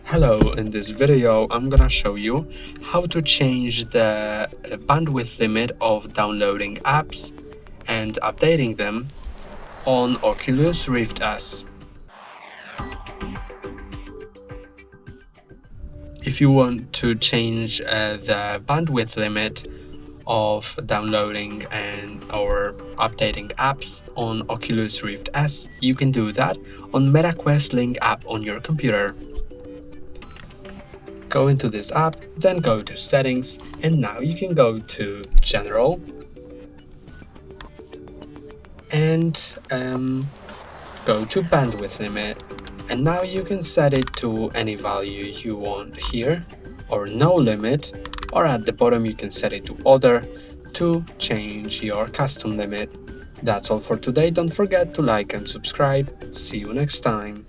Hello, in this video I'm gonna show you how to change the bandwidth limit of downloading apps and updating them on Oculus Rift S. If you want to change the bandwidth limit of downloading or updating apps on Oculus Rift S, you can do that on MetaQuest Link app on your computer. Go into this app, then go to Settings, and now you can go to General and go to Bandwidth Limit. And now you can set it to any value you want here, or no limit, or at the bottom you can set it to Other to change your custom limit. That's all for today. Don't forget to like and subscribe. See you next time.